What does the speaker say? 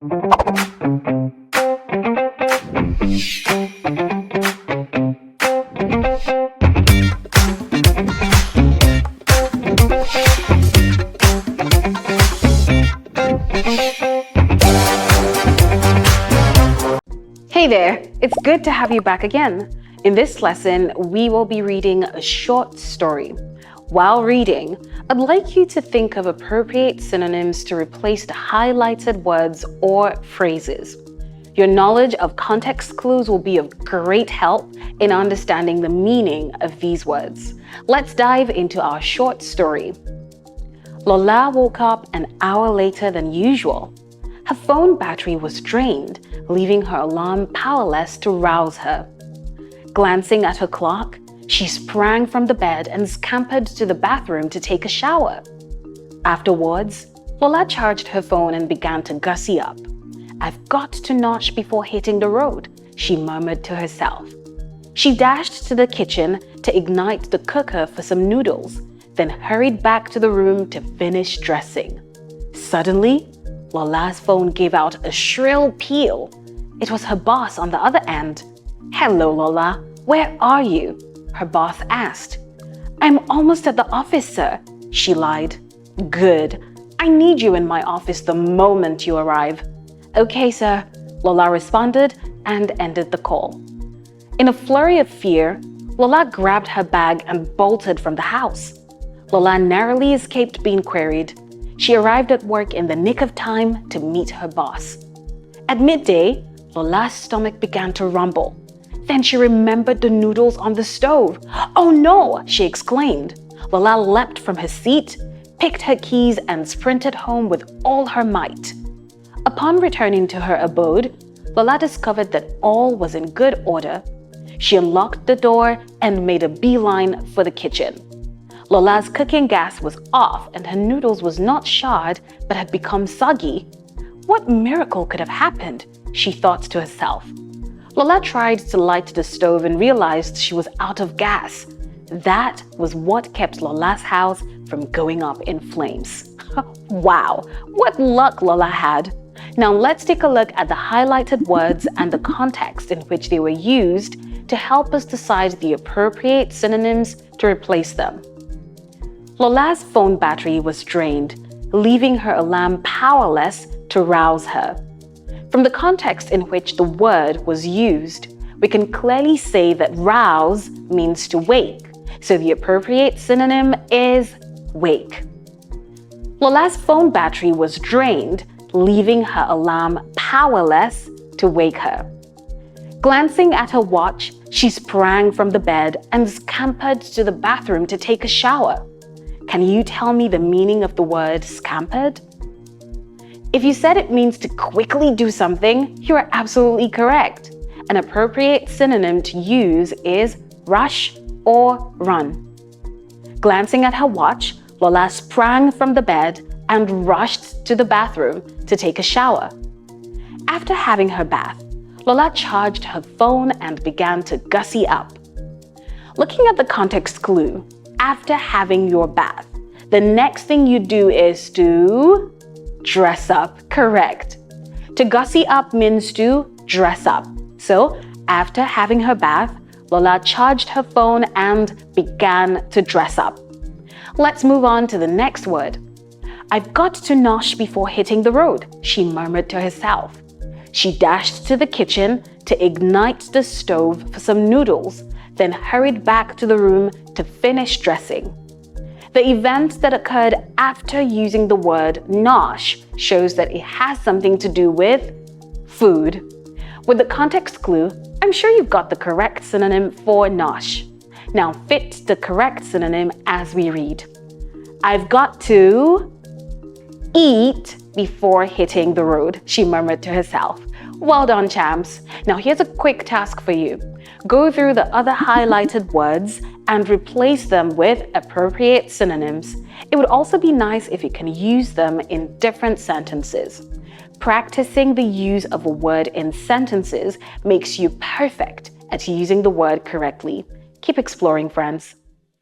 Hey there, it's good to have you back again. In this lesson, we will be reading a short story. While reading, I'd like you to think of appropriate synonyms to replace the highlighted words or phrases. Your knowledge of context clues will be of great help in understanding the meaning of these words. Let's dive into our short story. Lola woke up an hour later than usual. Her phone battery was drained, leaving her alarm powerless to rouse her. Glancing at her clock, she sprang from the bed and scampered to the bathroom to take a shower. Afterwards, Lola charged her phone and began to gussy up. "I've got to nosh before hitting the road," she murmured to herself. She dashed to the kitchen to ignite the cooker for some noodles, then hurried back to the room to finish dressing. Suddenly, Lola's phone gave out a shrill peal. It was her boss on the other end. "Hello, Lola. Where are you?" her boss asked. "I'm almost at the office, sir," she lied. "Good. I need you in my office the moment you arrive." "Okay, sir," Lola responded and ended the call. In a flurry of fear, Lola grabbed her bag and bolted from the house. Lola narrowly escaped being queried. She arrived at work in the nick of time to meet her boss. At midday, Lola's stomach began to rumble. Then she remembered the noodles on the stove. "Oh no!" she exclaimed. Lola leapt from her seat, picked her keys, and sprinted home with all her might. Upon returning to her abode, Lola discovered that all was in good order. She unlocked the door and made a beeline for the kitchen. Lola's cooking gas was off and her noodles was not charred but had become soggy. What miracle could have happened? She thought to herself. Lola tried to light the stove and realized she was out of gas. That was what kept Lola's house from going up in flames. Wow, what luck Lola had! Now let's take a look at the highlighted words and the context in which they were used to help us decide the appropriate synonyms to replace them. Lola's phone battery was drained, leaving her alarm powerless to rouse her. From the context in which the word was used, we can clearly say that rouse means to wake, so the appropriate synonym is wake. Lola's phone battery was drained, leaving her alarm powerless to wake her. Glancing at her watch, she sprang from the bed and scampered to the bathroom to take a shower. Can you tell me the meaning of the word scampered? If you said it means to quickly do something, you are absolutely correct. An appropriate synonym to use is rush or run. Glancing at her watch, Lola sprang from the bed and rushed to the bathroom to take a shower. After having her bath, Lola charged her phone and began to gussy up. Looking at the context clue, after having your bath, the next thing you do is to dress up. Correct. To gussy up means to dress up. So, after having her bath, Lola charged her phone and began to dress up. Let's move on to the next word. "I've got to nosh before hitting the road," she murmured to herself. She dashed to the kitchen to ignite the stove for some noodles, then hurried back to the room to finish dressing. The event that occurred after using the word nosh shows that it has something to do with food. With the context clue, I'm sure you've got the correct synonym for nosh. Now fit the correct synonym as we read. "I've got to eat before hitting the road," she murmured to herself. Well done, champs. Now here's a quick task for you. Go through the other highlighted words and replace them with appropriate synonyms. It would also be nice if you can use them in different sentences. Practicing the use of a word in sentences makes you perfect at using the word correctly. Keep exploring, friends.